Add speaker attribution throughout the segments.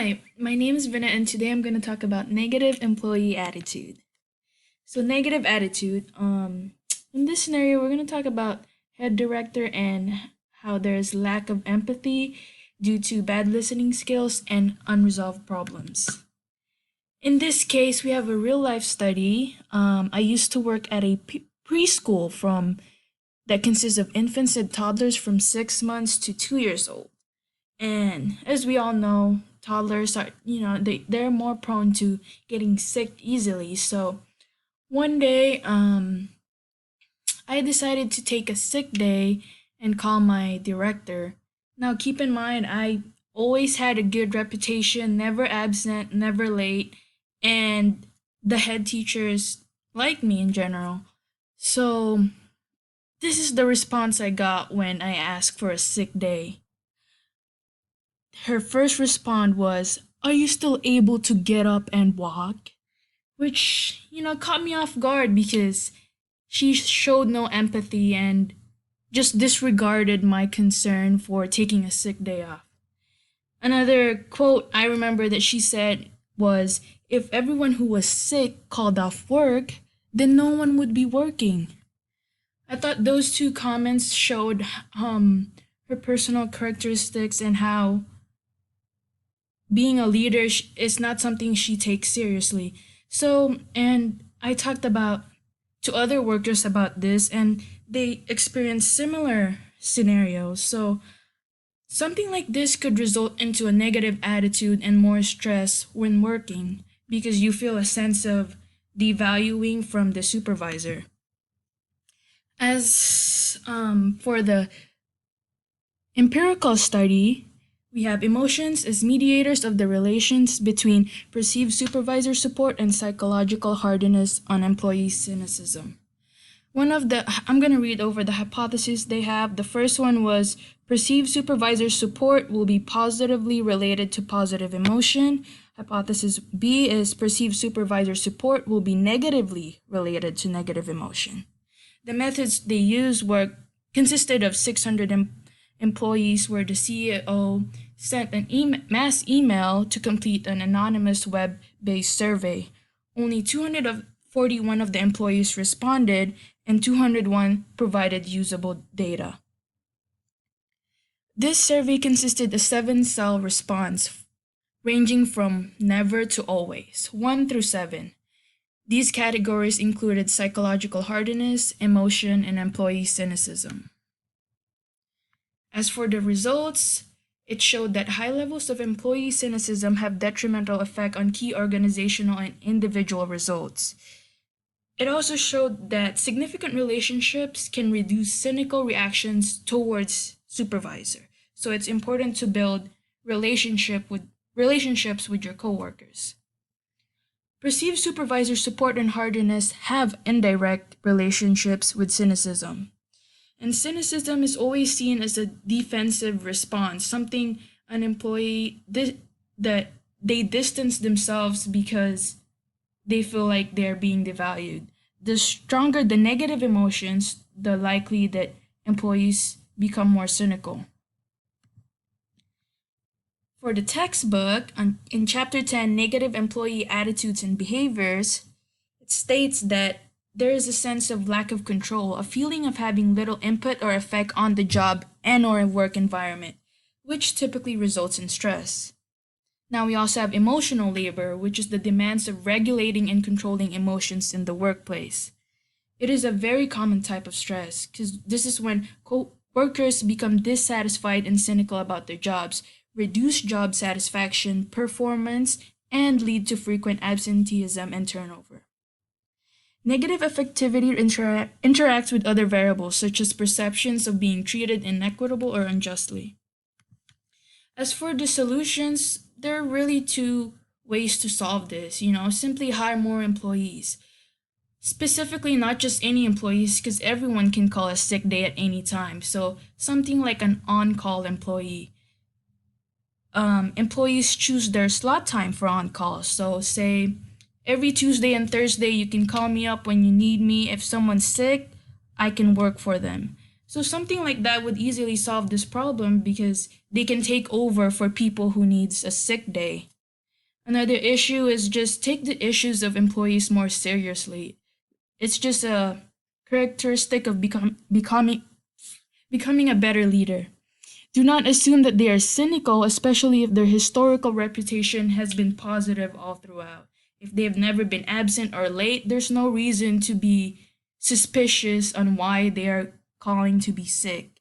Speaker 1: Hi, my name is Vinna, and today I'm going to talk about negative employee attitude. So, negative attitude. In this scenario, we're going to talk about head director and how there's lack of empathy due to bad listening skills and unresolved problems. In this case, we have a real life study. I used to work at a preschool from that consists of infants and toddlers from 6 months to 2 years old. And as we all know, toddlers are, they're more prone to getting sick easily. So one day, I decided to take a sick day and call my director. Now, keep in mind, I always had a good reputation, never absent, never late, and the head teachers like me in general. So this is the response I got when I asked for a sick day. Her first response was, "Are you still able to get up and walk?" Which, caught me off guard because she showed no empathy and just disregarded my concern for taking a sick day off. Another quote I remember that she said was, "If everyone who was sick called off work, then no one would be working." I thought those two comments showed her personal characteristics and how being a leader is not something she takes seriously. So, and I talked about to other workers about this, and they experienced similar scenarios. So, something like this could result into a negative attitude and more stress when working because you feel a sense of devaluing from the supervisor. As for the empirical study, we have emotions as mediators of the relations between perceived supervisor support and psychological hardness on employee cynicism. I'm going to read over the hypotheses they have. The first one was perceived supervisor support will be positively related to positive emotion. Hypothesis B is perceived supervisor support will be negatively related to negative emotion. The methods they used consisted of 600 employees where the CEO sent an mass email to complete an anonymous web-based survey. Only 241 of the employees responded and 201 provided usable data. This survey consisted of 7-cell response ranging from never to always, 1 through 7. These categories included psychological hardness, emotion, and employee cynicism. As for the results, it showed that high levels of employee cynicism have detrimental effect on key organizational and individual results. It also showed that significant relationships can reduce cynical reactions towards supervisor. So it's important to build relationships with your coworkers. Perceived supervisor support and hardness have indirect relationships with cynicism. And cynicism is always seen as a defensive response, something an employee that they distance themselves because they feel like they're being devalued. The stronger the negative emotions, the likely that employees become more cynical. For the textbook, in Chapter 10, Negative Employee Attitudes and Behaviors, it states that there is a sense of lack of control, a feeling of having little input or effect on the job and or work environment, which typically results in stress. Now we also have emotional labor, which is the demands of regulating and controlling emotions in the workplace. It is a very common type of stress because this is when workers become dissatisfied and cynical about their jobs, reduce job satisfaction, performance, and lead to frequent absenteeism and turnover. Negative affectivity interacts with other variables such as perceptions of being treated inequitable or unjustly. As for the solutions, there are really two ways to solve this. Simply hire more employees. Specifically, not just any employees, because everyone can call a sick day at any time. So something like an on-call employee. Employees choose their slot time for on-call. So say every Tuesday and Thursday, you can call me up when you need me. If someone's sick, I can work for them. So something like that would easily solve this problem because they can take over for people who needs a sick day. Another issue is just take the issues of employees more seriously. It's just a characteristic of becoming a better leader. Do not assume that they are cynical, especially if their historical reputation has been positive all throughout. If they have never been absent or late, there's no reason to be suspicious on why they are calling to be sick.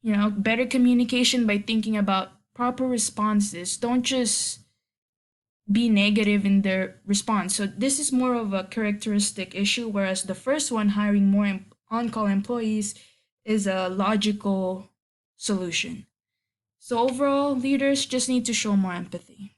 Speaker 1: Better communication by thinking about proper responses. Don't just be negative in their response. So this is more of a characteristic issue, whereas the first one, hiring more on-call employees, is a logical solution. So overall, leaders just need to show more empathy.